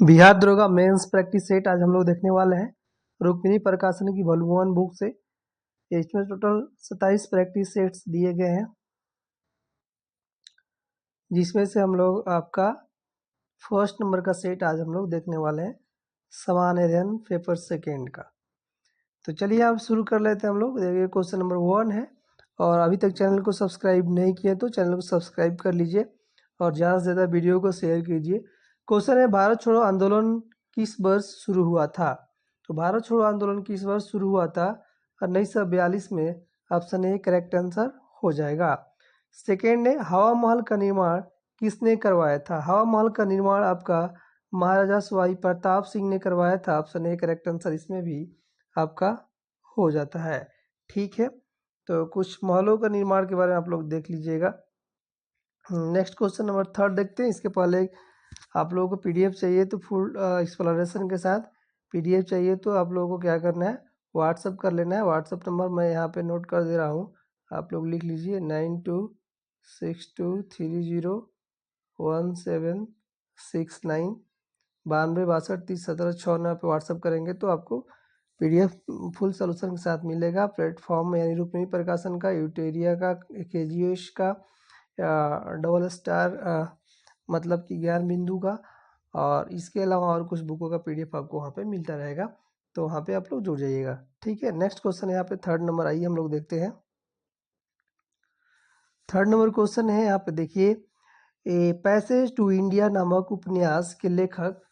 बिहार दरोगा mains practice set आज हम लोग देखने वाले हैं। रुक्मिणी प्रकाशन की वॉल्यूम 1 बुक से। इसमें टोटल 27 प्रैक्टिस सेट्स दिए गए हैं, जिसमें से हम लोग आपका फर्स्ट नंबर का सेट आज हम लोग देखने वाले हैं, समान अध्ययन पेपर सेकेंड का। तो चलिए आप शुरू कर लेते हैं। हम लोग देखिए क्वेश्चन नंबर 1 है, और अभी तक चैनल को सब्सक्राइब नहीं किए तो चैनल को सब्सक्राइब कर लीजिए और ज़्यादा से ज़्यादा वीडियो को शेयर कीजिए। क्वेश्चन है, भारत छोड़ो आंदोलन किस वर्ष शुरू हुआ था? तो भारत छोड़ो आंदोलन किस वर्ष शुरू हुआ था? 1942 में। ऑप्शन ए करेक्ट आंसर हो जाएगा। सेकेंड है, हवा महल का निर्माण किसने करवाया था? हवा महल का निर्माण आपका महाराजा सवाई प्रताप सिंह ने करवाया था। ऑप्शन ए करेक्ट आंसर इसमें भी आपका हो जाता है। ठीक है, तो कुछ महलों का निर्माण के बारे में आप लोग देख लीजिएगा। नेक्स्ट क्वेश्चन नंबर 3 देखते हैं। इसके पहले आप लोगों को पीडीएफ चाहिए तो फुल एक्सप्लेनेशन के साथ पीडीएफ चाहिए तो आप लोगों को क्या करना है, व्हाट्सअप कर लेना है। व्हाट्सअप नंबर मैं यहाँ पे नोट कर दे रहा हूँ, आप लोग लिख लीजिए 9262301769 9262301769 पे व्हाट्सअप करेंगे तो आपको पीडीएफ फुल सोल्यूशन के साथ मिलेगा। प्लेटफॉर्म यानी रुक्मिणी प्रकाशन का, यूटेरिया का, केजीएस का, डबल स्टार मतलब कि ज्ञान बिंदु का, और इसके अलावा और कुछ बुकों का पीडीएफ आपको वहाँ पे मिलता रहेगा, तो वहाँ पे आप लोग जुड़ जाइएगा। ठीक है, नेक्स्ट क्वेश्चन यहाँ पे 3rd नंबर आइए हम लोग देखते हैं। 3rd नंबर क्वेश्चन है, यहाँ पे देखिए, ए पैसेज टू इंडिया नामक उपन्यास के लेखक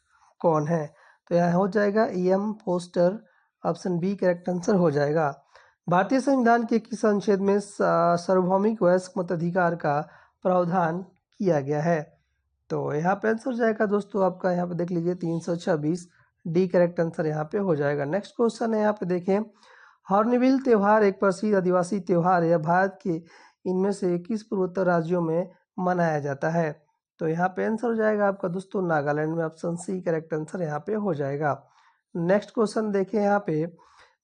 कौन है? तो यहाँ हो जाएगा M Foster. Option B correct answer हो जाएगा। भारतीय संविधान के किस अनुच्छेद में सार्वभौमिक वयस्क मताधिकार का प्रावधान किया गया है? तो यहाँ पे आंसर हो जाएगा दोस्तों आपका, यहाँ पे देख लीजिए 326 डी करेक्ट आंसर यहाँ पे हो जाएगा। नेक्स्ट क्वेश्चन है, यहाँ पे देखें, हॉर्नबिल त्यौहार एक प्रसिद्ध आदिवासी त्यौहार है, भारत के इनमें से किस पूर्वोत्तर राज्यों में मनाया जाता है? तो यहाँ पे आंसर हो जाएगा आपका दोस्तों नागालैंड में। ऑप्शन सी करेक्ट आंसर यहाँ पे हो जाएगा। नेक्स्ट क्वेश्चन देखें, यहाँ पे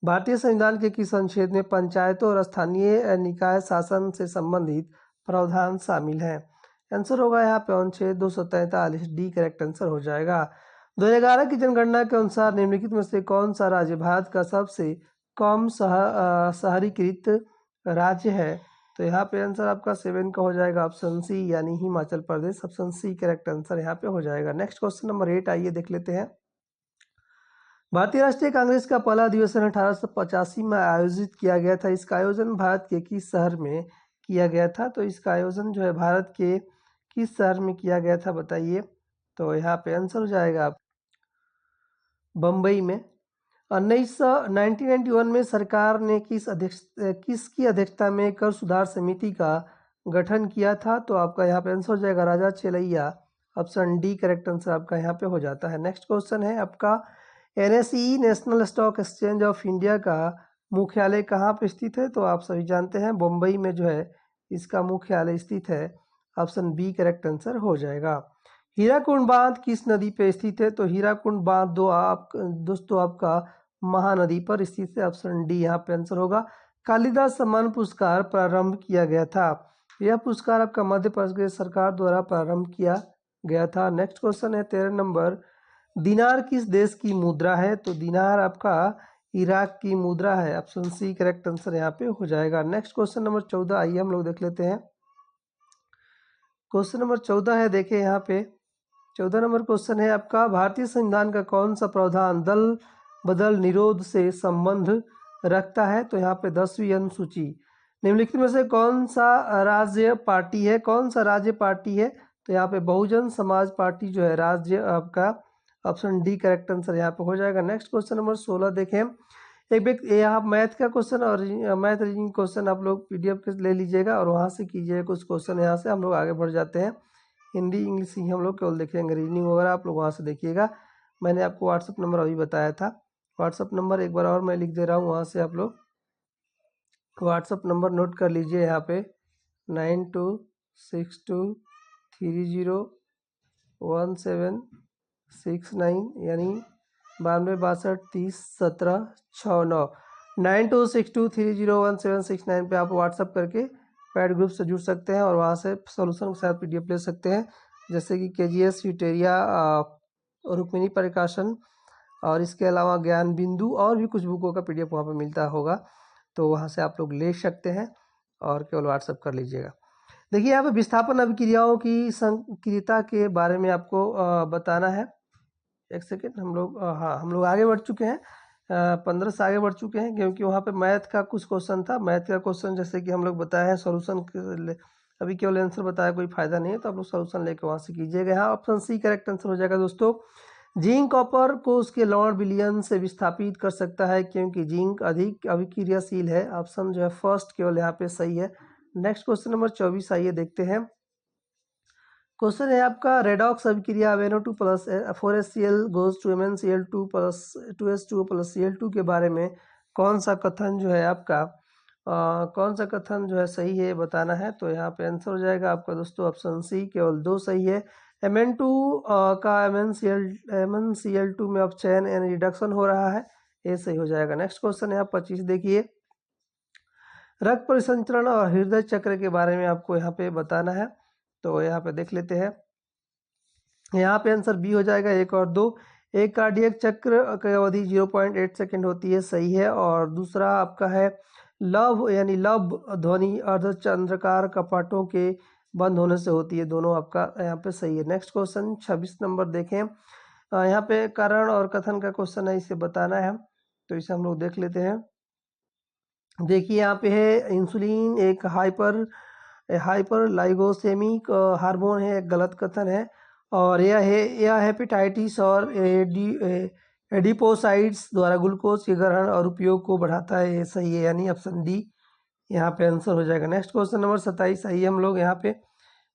भारतीय संविधान के किस अनुच्छेद में पंचायतों और स्थानीय निकाय शासन से संबंधित प्रावधान शामिल है? आंसर होगा यहाँ पे अनुच्छेद 243 डी करेक्ट आंसर हो जाएगा। 2011 की जनगणना के अनुसार निम्नलिखित में से कौन सा राज्य भारत का सबसे कम शहरीकृत राज्य है? तो यहाँ पे आंसर आपका 7 का हो जाएगा, ऑप्शन सी यानी Himachal Pradesh. Option C correct answer यहाँ पे हो जाएगा। नेक्स्ट क्वेश्चन नंबर 8 आइए देख लेते हैं। भारतीय राष्ट्रीय कांग्रेस का पहला अधिवेशन 1885 में आयोजित किया गया था। इसका आयोजन भारत के किस शहर में किया गया था? तो इसका आयोजन जो है भारत के किस शहर में किया गया था बताइए? तो यहाँ पे आंसर हो जाएगा आप बम्बई में। 1991 में सरकार ने किसकी अध्यक्षता में कर सुधार समिति का गठन किया था? तो आपका यहाँ पे आंसर हो जाएगा Raja Chelliah. Option D correct answer आपका यहाँ पे हो जाता है। नेक्स्ट क्वेश्चन है आपका, NSE national stock exchange of India का मुख्यालय कहाँ पे स्थित है? तो आप सभी जानते हैं बम्बई में जो है इसका मुख्यालय स्थित है। ऑप्शन बी करेक्ट आंसर हो जाएगा। हीराकुंड बांध किस नदी पे स्थित है? तो हीराकुंड बांध दोस्तों आपका महानदी पर स्थित है। ऑप्शन डी यहाँ पे आंसर होगा। कालिदास सम्मान पुरस्कार प्रारंभ किया गया था। यह पुरस्कार आपका मध्य प्रदेश सरकार द्वारा प्रारंभ किया गया था। नेक्स्ट क्वेश्चन है 13 नंबर, दिनार किस देश की मुद्रा है? तो दिनार आपका इराक की मुद्रा है। ऑप्शन सी करेक्ट आंसर यहाँ पे हो जाएगा। नेक्स्ट क्वेश्चन नंबर 14 आइए हम लोग देख लेते हैं। क्वेश्चन नंबर 14 है, देखिए यहाँ पे 14 नंबर क्वेश्चन है आपका, भारतीय संविधान का कौन सा प्रावधान दल बदल निरोध से संबंध रखता है? तो यहाँ पे 10वीं अनुसूची। निम्नलिखित में से कौन सा राज्य पार्टी है? कौन सा राज्य पार्टी है? तो यहाँ पे बहुजन समाज पार्टी जो है राज्य आपका। ऑप्शन डी करेक्ट आंसर यहाँ पे हो जाएगा। नेक्स्ट क्वेश्चन नंबर 16 देखें। एक व्यक्ति यहाँ मैथ का क्वेश्चन और मैथ रीजनिंग क्वेश्चन आप लोग पीडीएफ ले लीजिएगा और वहाँ से कीजिएगा कुछ क्वेश्चन। यहाँ से हम लोग आगे बढ़ जाते हैं। हिंदी इंग्लिश ही हम लोग केवल देखेंगे, रीजनिंग वगैरह आप लोग वहाँ से देखिएगा। मैंने आपको व्हाट्सअप नंबर अभी बताया था, व्हाट्सअप नंबर एक बार और मैं लिख दे रहा हूँ, वहाँ से आप लोग व्हाट्सअप नंबर नोट कर लीजिए। यहाँ पे 9262301769 यानी 9262301769 9262301769 पे आप व्हाट्सअप करके पैड ग्रुप से जुड़ सकते हैं और वहाँ से सोल्यूशन के साथ पीडीएफ ले सकते हैं, जैसे कि केजीएस, यूटेरिया, और रुक्मिणी प्रकाशन, और इसके अलावा ज्ञान बिंदु और भी कुछ बुकों का PDF वहाँ पर मिलता होगा, तो वहाँ से आप लोग ले सकते हैं और केवल व्हाट्सअप कर लीजिएगा। देखिए यहाँ पे विस्थापन अभिक्रियाओं की संक्रियता के बारे में आपको बताना है। एक सेकेंड, हाँ हम लोग आगे बढ़ चुके हैं, 15 से आगे बढ़ चुके हैं, क्योंकि वहाँ पे मैथ का कुछ क्वेश्चन था। मैथ का क्वेश्चन जैसे कि हम लोग बताए हैं सोल्यूशन, अभी केवल आंसर बताया कोई फायदा नहीं है, तो आप लोग सोल्यूशन लेके वहाँ से कीजिएगा। यहाँ ऑप्शन सी करेक्ट आंसर हो जाएगा दोस्तों। जिंक कॉपर को उसके लॉन्ड विलयन से विस्थापित कर सकता है क्योंकि जिंक अधिक अभिक्रियाशील है। ऑप्शन जो है फर्स्ट केवल यहाँ पे सही है। नेक्स्ट क्वेश्चन नंबर 24 आइए देखते हैं। क्वेश्चन है आपका, रेडॉक्स अभिक्रिया NO2 plus 4HCl goes to MnCl2 plus 2H2O plus Cl2 के बारे में कौन सा कथन जो है आपका कौन सा कथन जो है सही है बताना है। तो यहाँ पे आंसर हो जाएगा आपका दोस्तों ऑप्शन सी, केवल 2 सही है। Mn2 का MnCl2 में अपचयन यानी रिडक्शन हो रहा है, ये सही हो जाएगा। नेक्स्ट क्वेश्चन है आप 25 देखिए। रक्त परिसंचरण और हृदय चक्र के बारे में आपको यहाँ पे बताना है, तो यहाँ पे देख लेते हैं। यहाँ पे आंसर बी हो जाएगा, 1 और 2। एक कार्डियक चक्र की अवधि 0.8 सेकेंड होती है, सही है। और दूसरा आपका है लव यानी लब ध्वनि अर्धचंद्राकार कपाटों के बंद होने से होती है, दोनों आपका यहाँ पे सही है। नेक्स्ट क्वेश्चन 26 नंबर देखें। यहाँ पे कारण और कथन का क्वेश्चन है, इसे बताना है, तो इसे हम लोग देख लेते हैं। देखिए यहाँ पे है इंसुलिन एक हाइपरलाइगोसेमिक हार्मोन है, एक गलत कथन है। और यह हेपेटाइटिस और एडिपोसाइड्स द्वारा ग्लूकोज के ग्रहण और उपयोग को बढ़ाता है, ये सही है, यानी ऑप्शन डी यहाँ पे आंसर हो जाएगा। नेक्स्ट क्वेश्चन नंबर 27 आइए हम लोग यहाँ पे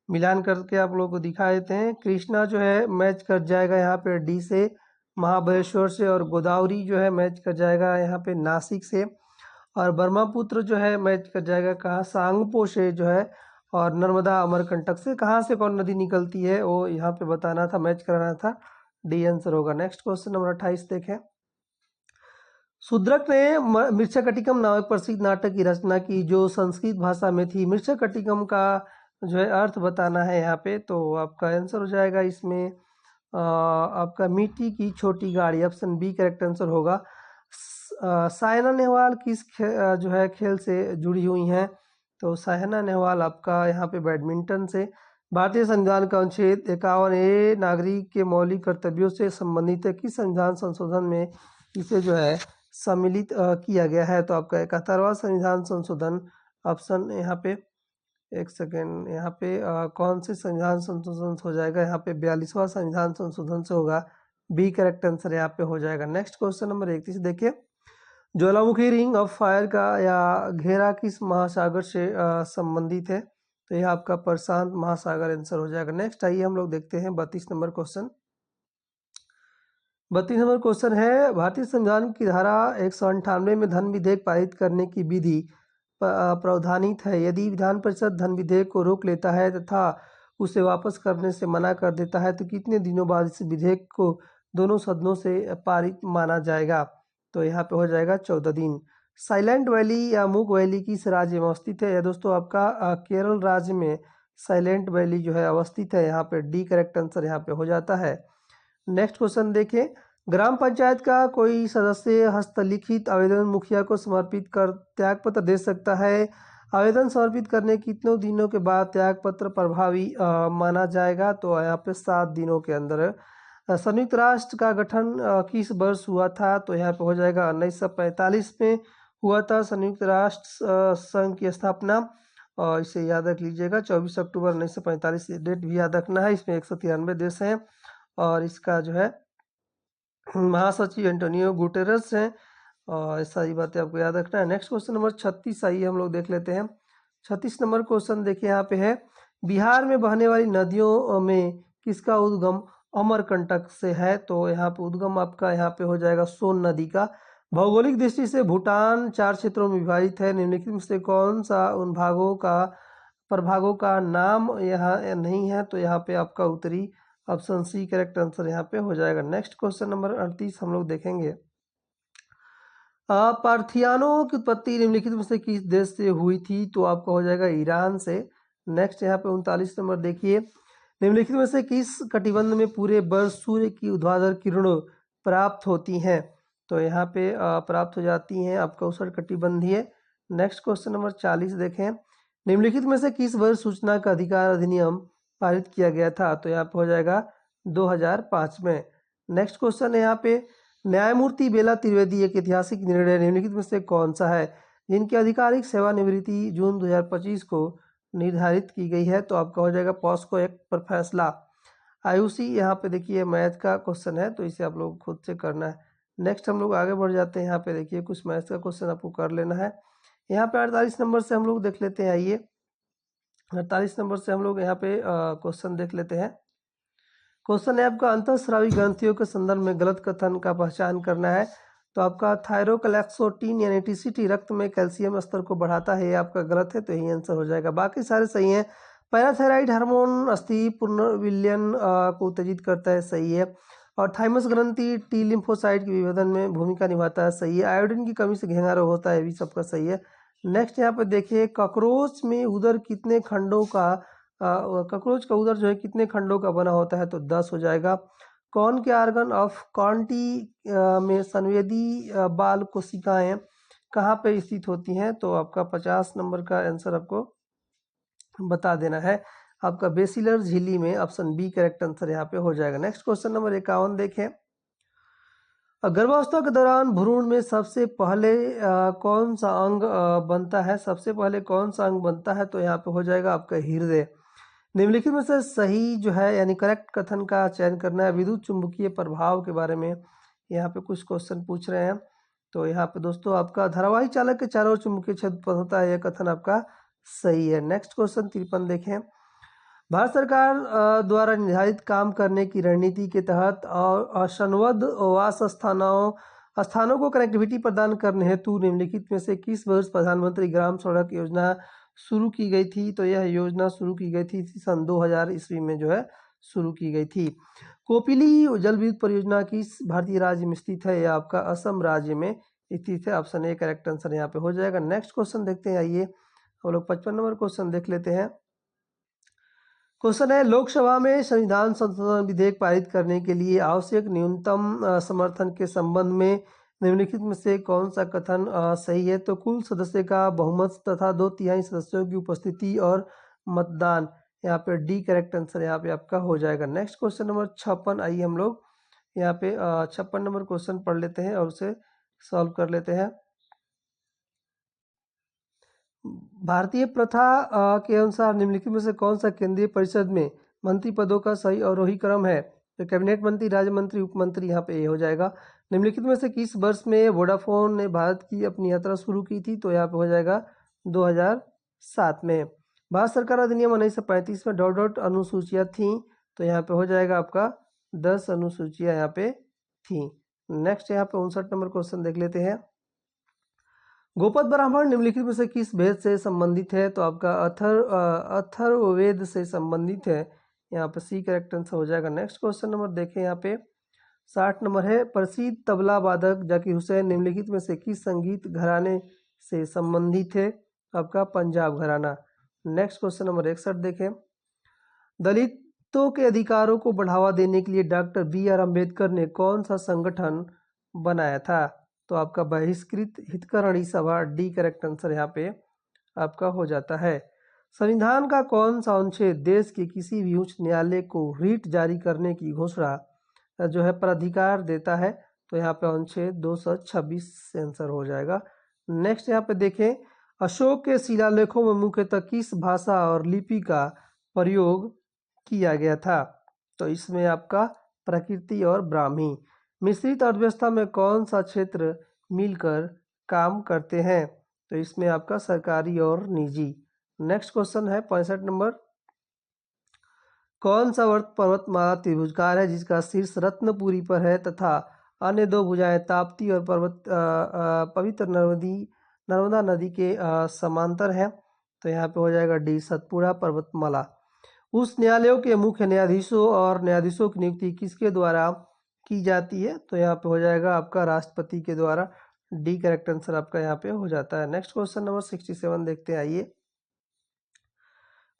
मिलान करके आप लोगों को दिखा देते हैं। कृष्णा जो है मैच कर जाएगा यहाँ पे डी से, महाबलेश्वर से, और गोदावरी जो है मैच कर जाएगा यहाँ पे नासिक से, और ब्रह्मपुत्र जो है मैच कर जाएगा कहाँ, सांगपो से जो है, और नर्मदा अमरकंटक से। कहाँ से कौन नदी निकलती है वो यहाँ पे बताना था, मैच कराना था, डी आंसर होगा। नेक्स्ट क्वेश्चन नंबर 28 देखें। शूद्रक ने मृच्छकटिकम नामक प्रसिद्ध नाटक की रचना की जो संस्कृत भाषा में थी। मृच्छकटिकम का जो है अर्थ बताना है यहाँ पे, तो आपका आंसर हो जाएगा इसमें आपका मिट्टी की छोटी गाड़ी, ऑप्शन बी करेक्ट आंसर होगा। सायना नेहवाल किस जो है खेल से जुड़ी हुई हैं, तो सायना नेहवाल आपका यहाँ पे बैडमिंटन से। भारतीय संविधान का अनुच्छेद 51A नागरिक के मौलिक कर्तव्यों से संबंधित है, किस संविधान संशोधन में इसे जो है सम्मिलित किया गया है, तो आपका 71वां संविधान संशोधन, ऑप्शन यहाँ पे एक सेकेंड, यहाँ पे कौन से संविधान संशोधन हो जाएगा, यहाँ पे 42वां संविधान संशोधन से होगा, बी करेक्ट आंसर यहाँ पे हो जाएगा। नेक्स्ट क्वेश्चन नंबर 31 देखिए। ज्वालामुखी रिंग ऑफ फायर का या घेरा किस महासागर से संबंधित है, तो यह आपका प्रशांत महासागर आंसर हो जाएगा। नेक्स्ट आइए हम लोग देखते हैं 32 नंबर क्वेश्चन। 32 नंबर क्वेश्चन है, भारतीय संविधान की धारा 198 में धन विधेयक पारित करने की विधि प्रावधानित है। यदि विधान परिषद धन विधेयक को रोक लेता है तथा उसे वापस करने से मना कर देता है तो कितने दिनों बाद इस विधेयक को दोनों सदनों से पारित माना जाएगा, तो यहाँ पे हो जाएगा 14 दिन। साइलेंट वैली या मूक वैली किस राज्य में अवस्थित है, या दोस्तों आपका केरल राज्य में साइलेंट वैली जो है अवस्थित है, यहाँ पे डी करेक्ट आंसर यहाँ पे हो जाता है। नेक्स्ट क्वेश्चन देखें। ग्राम पंचायत का कोई सदस्य हस्तलिखित आवेदन मुखिया को समर्पित कर त्यागपत्र दे सकता है। आवेदन समर्पित करने कितनों दिनों के बाद त्यागपत्र प्रभावी माना जाएगा, तो यहाँ पे 7 दिनों के अंदर। संयुक्त राष्ट्र का गठन किस वर्ष हुआ था, तो यहाँ पे हो जाएगा 1945 में हुआ था संयुक्त राष्ट्र संघ की स्थापना, और इसे याद रख लीजिएगा 24 अक्टूबर 1945 डेट भी याद रखना है। इसमें 193 देश हैं और इसका जो है महासचिव एंटोनियो गुटेरस हैं, और सारी बातें आपको याद रखना है। नेक्स्ट क्वेश्चन नंबर 36 आइए हम लोग देख लेते हैं। 36 नंबर क्वेश्चन देखिए यहाँ पे है, बिहार में बहने वाली नदियों में किसका उद्गम अमरकंटक से है, तो यहाँ पे उद्गम आपका यहाँ पे हो जाएगा सोन नदी का। भौगोलिक दृष्टि से भूटान 4 क्षेत्रों में विभाजित है, निम्नलिखित में से कौन सा उन प्रभागों का नाम यहाँ नहीं है, तो यहाँ पे आपका उत्तरी, ऑप्शन सी करेक्ट आंसर यहाँ पे हो जाएगा। नेक्स्ट क्वेश्चन नंबर 38 हम लोग देखेंगे। पार्थियानों की उत्पत्ति निम्नलिखित में से किस देश से हुई थी, तो आपका हो जाएगा ईरान से। नेक्स्ट यहाँ पे 39 नंबर देखिए। निम्नलिखित में से किस कटिबंध में पूरे वर्ष सूर्य की ऊर्ध्वाधर किरणों प्राप्त होती हैं? तो यहाँ पे प्राप्त हो जाती हैं आपका उष्णकटिबंधीय। नेक्स्ट क्वेश्चन नंबर 40 देखें। निम्नलिखित में से किस वर्ष सूचना का अधिकार अधिनियम पारित किया गया था? तो यहाँ पे हो जाएगा 2005 में। नेक्स्ट क्वेश्चन है यहाँ पे, न्यायमूर्ति बेला त्रिवेदी एक ऐतिहासिक निर्णय निम्नलिखित में से कौन सा है जिनकी आधिकारिक सेवानिवृत्ति जून 2025 को निर्धारित की गई है? तो आपका हो जाएगा पॉस्को एक्ट पर फैसला। आयुषी यहाँ पे देखिए मैथ का क्वेश्चन है, तो इसे आप लोग खुद से करना है। नेक्स्ट हम लोग आगे बढ़ जाते हैं। यहाँ पे देखिए कुछ मैथ का क्वेश्चन आपको कर लेना है। यहाँ पे 48 नंबर से हम लोग देख लेते हैं। आइए 48 नंबर से हम लोग यहाँ पे क्वेश्चन देख लेते हैं। क्वेश्चन है आपका, अंतःस्रावी ग्रंथियों के संदर्भ में गलत कथन का पहचान करना है। तो आपका थायरोक्लैक्सोटिन यानी टीसीटी रक्त में कैल्शियम स्तर को बढ़ाता है, ये आपका गलत है, तो यही आंसर हो जाएगा। बाकी सारे सही हैं। पैराथायराइड हार्मोन अस्थि पुनर्विलयन को उत्तेजित करता है, सही है। और थाइमस ग्रंथि टी लिम्फोसाइट के विभेदन में भूमिका निभाता है, सही है। आयोडीन की कमी से घेंगा रोग होता है, ये भी सबका सही है। नेक्स्ट यहाँ पे देखिए, कॉकरोच में उदर कितने खंडों का कॉकरोच का उदर जो है कितने खंडों का बना होता है? तो 10 हो जाएगा। कौन के आर्गन ऑफ कॉन्टी में संवेदी बाल कोशिकाएं कहाँ पे स्थित होती हैं? तो आपका 50 नंबर का आंसर आपको बता देना है। आपका बेसिलर झिल्ली में, ऑप्शन बी करेक्ट आंसर यहाँ पे हो जाएगा। नेक्स्ट क्वेश्चन नंबर 51 देखें। गर्भावस्था के दौरान भ्रूण में सबसे पहले कौन सा अंग बनता है? सबसे पहले कौन सा अंग बनता है? तो यहाँ पे हो जाएगा आपका हृदय। निम्नलिखित में से सही जो है यानी करेक्ट कथन का चयन करना है। विद्युत चुंबकीय प्रभाव के बारे में यहाँ पे कुछ क्वेश्चन पूछ रहे हैं। तो यहाँ पे दोस्तों आपका धारावाही चालक के चारों ओर चुंबकीय क्षेत्र उत्पन्न होता है, यह कथन आपका सही है। नेक्स्ट क्वेश्चन 53 देखें। भारत सरकार द्वारा निर्धारित काम करने की रणनीति के तहत असंबद्ध वास स्थानों को कनेक्टिविटी प्रदान करने हेतु निम्नलिखित में से किस वर्ष प्रधानमंत्री ग्राम सड़क योजना शुरू की गई थी? तो यह योजना शुरू की गई थी सन 2000 ईस्वी में जो है शुरू की गई थी। कोपिली जल विद्युत परियोजना किस भारतीय राज्य में स्थित है? यह आपका असम राज्य में स्थित है। ऑप्शन ए करेक्ट आंसर यहाँ पे हो जाएगा। नेक्स्ट क्वेश्चन देखते हैं। आइए हम लोग 55 नंबर क्वेश्चन देख लेते हैं। क्वेश्चन है, लोकसभा में संविधान संशोधन विधेयक पारित करने के लिए आवश्यक न्यूनतम समर्थन के संबंध में निम्नलिखित में से कौन सा कथन सही है? तो कुल सदस्य का बहुमत तथा 2/3 सदस्यों की उपस्थिति और मतदान, यहाँ पे डी करेक्ट आंसर यहाँ पे आपका हो जाएगा। Next question number 56। आइए हम लोग यहाँ पे 56 नंबर क्वेश्चन पढ़ लेते हैं और उसे सॉल्व कर लेते हैं। भारतीय प्रथा के अनुसार निम्नलिखित में से कौन सा केंद्रीय परिषद में मंत्री पदों का सही अवरोही क्रम है? तो कैबिनेट मंत्री, राज्य मंत्री, उप मंत्री, यहाँ पे ये हो जाएगा। निम्नलिखित में से किस वर्ष में वोडाफोन ने भारत की अपनी यात्रा शुरू की थी? तो यहाँ पे हो जाएगा 2007 में। भारत सरकार अधिनियम 1935 में डॉट डॉट अनुसूचियाँ थीं, तो यहाँ पे हो जाएगा आपका 10 अनुसूचियाँ यहाँ पे थी। नेक्स्ट यहाँ पे 59 नंबर क्वेश्चन देख लेते हैं। गोपद ब्राह्मण निम्नलिखित में से किस वेद से संबंधित है? तो आपका अथर्ववेद से संबंधित है, यहाँ पे सी करेक्ट आंसर हो जाएगा। नेक्स्ट क्वेश्चन नंबर देखें। यहाँ पे 60 नंबर है, प्रसिद्ध तबला वादक जाकिर हुसैन निम्नलिखित में से किस संगीत घराने से संबंधित है? आपका पंजाब घराना। नेक्स्ट क्वेश्चन नंबर 61 देखें। दलितों के अधिकारों को बढ़ावा देने के लिए डॉक्टर BR अम्बेडकर ने कौन सा संगठन बनाया था? तो आपका बहिष्कृत हितकरणी सभा, डी करेक्ट आंसर यहाँ पे आपका हो जाता है। संविधान का कौन सा अनुच्छेद देश के किसी भी उच्च न्यायालय को रिट जारी करने की घोषणा जो है पर अधिकार देता है? तो यहाँ पे अनुच्छेद 226 से आंसर हो जाएगा। नेक्स्ट यहाँ पे देखें, अशोक के शिलालेखों में मुख्यतः किस भाषा और लिपि का प्रयोग किया गया था? तो इसमें आपका प्रकृति और ब्राह्मी। मिश्रित अर्थव्यवस्था में कौन सा क्षेत्र मिलकर काम करते हैं? तो इसमें आपका सरकारी और निजी। नेक्स्ट क्वेश्चन है 65 नंबर। कौन सा पर्वतमाला त्रिभुजकार है जिसका शीर्ष रत्नपुरी पर है तथा अन्य दो भुजाएं ताप्ती और पवित्र नर्मदा नदी के समांतर हैं? तो यहाँ पे हो जाएगा डी सतपुड़ा पर्वतमाला। उस न्यायालयों के मुख्य न्यायाधीशों और न्यायाधीशों की नियुक्ति किसके द्वारा की जाती है? तो यहाँ पे हो जाएगा आपका राष्ट्रपति के द्वारा, डी करेक्ट आंसर आपका यहाँ पे हो जाता है। नेक्स्ट क्वेश्चन नंबर 67 देखते हैं। आइए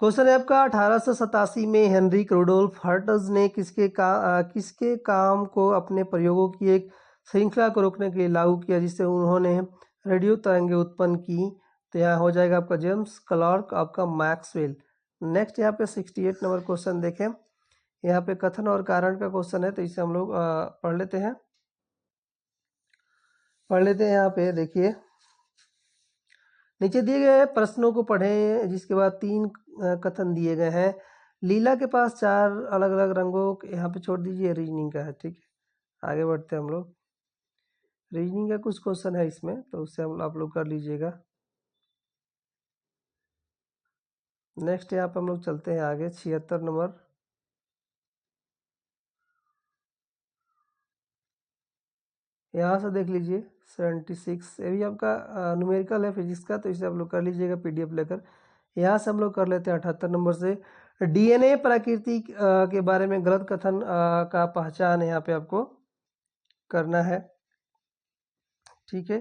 क्वेश्चन है आपका 1887 में हेनरिक रुडोल्फ हर्ट्ज ने किसके काम को अपने प्रयोगों की एक श्रृंखला को रोकने के लिए लागू किया, जिससे उन्होंने रेडियो तरंगें उत्पन्न की। तो यहाँ हो जाएगा आपका जेम्स क्लार्क, आपका मैक्सवेल। नेक्स्ट यहाँ पे 68 नंबर क्वेश्चन देखें। यहाँ पे कथन और कारण का क्वेश्चन है, तो इसे हम लोग पढ़ लेते हैं। यहाँ पे देखिए, नीचे दिए गए प्रश्नों को पढ़ें जिसके बाद 3 कथन दिए गए हैं। लीला के पास 4 अलग अलग रंगों, यहाँ पे छोड़ दीजिए, रीजनिंग का है, ठीक है। आगे बढ़ते हैं हम लोग। रीजनिंग का कुछ क्वेश्चन है इसमें, तो उससे हम आप लोग कर लीजिएगा। नेक्स्ट यहाँ पे हम लोग चलते हैं आगे 76 नंबर। यहाँ से देख लीजिए 76, ये भी आपका न्यूमेरिकल है फिजिक्स का, तो इसे आप लोग कर लीजिएगा पीडीएफ लेकर। यहाँ से हम लोग कर लेते हैं 78 नंबर से। डीएनए प्रकृति के बारे में गलत कथन का पहचान यहाँ पे आपको करना है, ठीक है।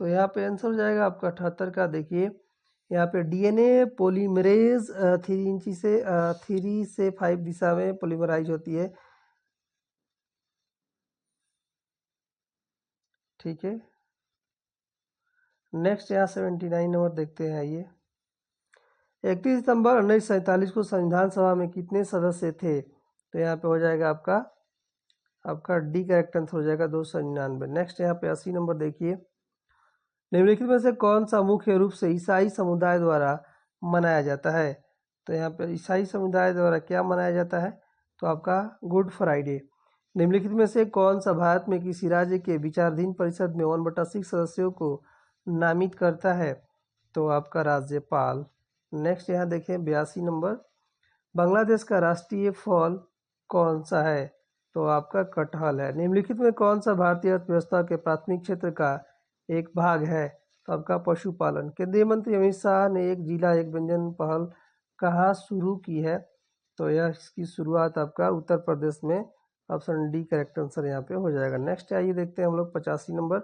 तो यहाँ पे आंसर हो जाएगा आपका 78 का। देखिए यहाँ पे डीएनए पॉलीमरेज 3 से 5 दिशा में पॉलीमराइज होती है, ठीक है। नेक्स्ट यहाँ 79 नंबर देखते हैं। ये 31 सितंबर 1947 को संविधान सभा में कितने सदस्य थे? तो यहाँ पे हो जाएगा आपका डी करेक्ट आंसर हो जाएगा 299। नेक्स्ट यहाँ पे 80 नंबर देखिए, निम्नलिखित में से कौन सा मुख्य रूप से ईसाई समुदाय द्वारा मनाया जाता है? तो यहाँ पे ईसाई समुदाय द्वारा क्या मनाया जाता है? तो आपका गुड फ्राइडे। निम्नलिखित में से कौन सा भारत में किसी राज्य के विचाराधीन परिषद में 1/6 सदस्यों को नामित करता है? तो आपका राज्यपाल। नेक्स्ट यहाँ देखें 82 नंबर, बांग्लादेश का राष्ट्रीय फल कौन सा है? तो आपका कटहल है। निम्नलिखित में कौन सा भारतीय अर्थव्यवस्था के प्राथमिक क्षेत्र का एक भाग है? तो आपका पशुपालन। केंद्रीय मंत्री अमित शाह ने एक जिला एक व्यंजन पहल कहाँ शुरू की है? तो यह इसकी शुरुआत आपका उत्तर प्रदेश में, ऑप्शन डी करेक्ट आंसर यहाँ पे हो जाएगा। नेक्स्ट आइए देखते हैं हम लोग 85 नंबर।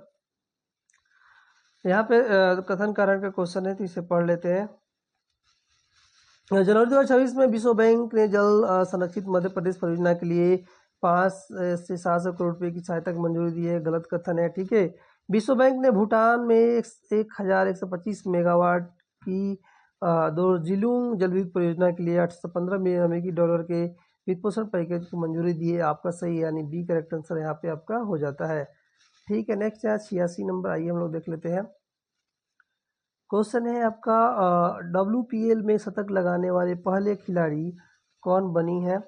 यहाँ पे कथन कारण का क्वेश्चन है, तो इसे पढ़ लेते हैं। जनवरी 2026 में विश्व बैंक ने जल संरक्षित मध्य प्रदेश परियोजना के लिए 5 से 700 करोड़ रुपए की सहायता की मंजूरी दी है, गलत कथन है, ठीक है। विश्व बैंक ने भूटान में 1125 मेगावाट की दोरजिलुंग जलविद्युत परियोजना के लिए 815 मिलियन अमेरिकी डॉलर के वित्तपोषण पैकेज की मंजूरी दी है। आपका सही यानी बी करेक्ट आंसर यहाँ पे आपका हो जाता है, ठीक है। नेक्स्ट है 86 नंबर, आइए हम लोग देख लेते हैं। क्वेश्चन है आपका WPL में शतक लगाने वाले पहले खिलाड़ी कौन बनी है?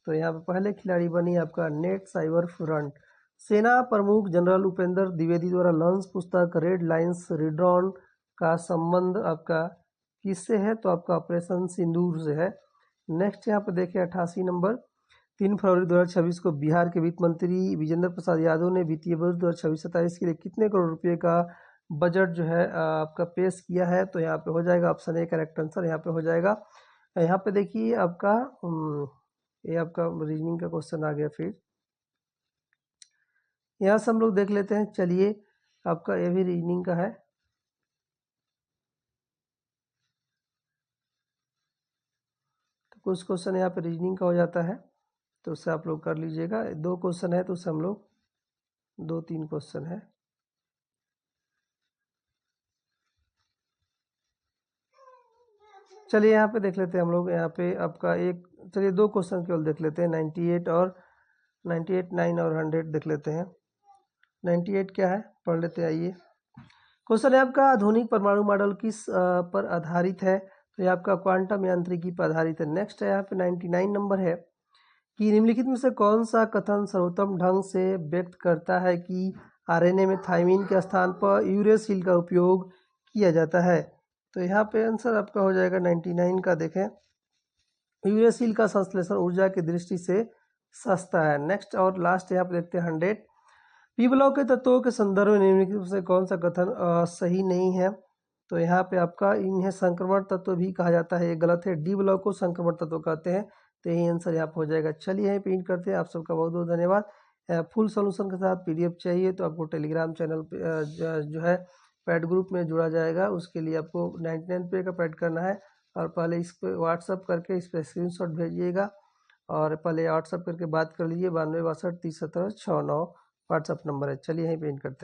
तो यहाँ पे पहले खिलाड़ी बनी आपका नेट साइबर फ्रंट। सेना प्रमुख जनरल उपेंद्र द्विवेदी द्वारा लॉन्च पुस्तक रेड लाइन्स रिड्रॉन का संबंध आपका किससे है? तो आपका ऑपरेशन सिंदूर से है। नेक्स्ट यहाँ पे देखिए 88 नंबर, 3 फरवरी 2026 को बिहार के वित्त मंत्री विजेंद्र प्रसाद यादव ने वित्तीय वर्ष 2026-27 के लिए कितने करोड़ रुपए का बजट जो है आपका पेश किया है? तो यहाँ पे हो जाएगा ऑप्शन ए करेक्ट आंसर यहाँ पे हो जाएगा। यहाँ पे देखिए आपका ये आपका रीजनिंग का क्वेश्चन आ गया। फिर यहाँ से हम लोग देख लेते हैं, चलिए आपका ये भी रीजनिंग का है। तो कुछ क्वेश्चन यहाँ पे रीजनिंग का हो जाता है, तो उससे आप लोग कर लीजिएगा। 2 क्वेश्चन है तो उससे हम लोग 2-3 क्वेश्चन है। चलिए यहाँ पे देख लेते हैं हम लोग। यहाँ पे आपका चलिए 2 क्वेश्चन केवल देख लेते हैं, 98 और 98, 9 और 100 देख लेते हैं। 98 क्या है पढ़ लेते हैं, आइए। क्वेश्चन है आपका आधुनिक परमाणु मॉडल किस पर आधारित है? तो ये आपका क्वांटम यांत्रिकी पर आधारित है। नेक्स्ट है यहाँ पे 99 नंबर है कि निम्नलिखित में से कौन सा कथन सर्वोत्तम ढंग से व्यक्त करता है कि आरएनए में थाइमिन के स्थान पर यूरेसिल का उपयोग किया जाता है? तो यहाँ पे आंसर आपका हो जाएगा 99 का। देखें, यूरेसिल का संश्लेषण ऊर्जा की दृष्टि से सस्ता है। नेक्स्ट और लास्ट यहाँ पे देखते हैं 100, पी ब्लॉक के तत्वों के संदर्भ में निम्नलिखित से कौन सा कथन सही नहीं है? तो यहाँ पे आपका इन्हें संक्रमण तत्व भी कहा जाता है, ये गलत है। डी ब्लॉक को संक्रमण तत्व कहते हैं, तो यही आंसर यहाँ पे हो जाएगा। चलिए यहीं प्रिंट करते हैं। आप सबका बहुत बहुत धन्यवाद। फुल सोल्यूशन के साथ पीडीएफ चाहिए तो आपको टेलीग्राम चैनल पे जो है पैड ग्रुप में जुड़ा जाएगा। उसके लिए आपको 99 रुपये का पैड करना है और पहले इस पर व्हाट्सअप करके इस पर स्क्रीनशॉट भेजिएगा और पहले व्हाट्सअप करके बात कर लीजिए। 92 62 30 17 69 व्हाट्सअप नंबर है। चलिए यहीं पे इन करते हैं।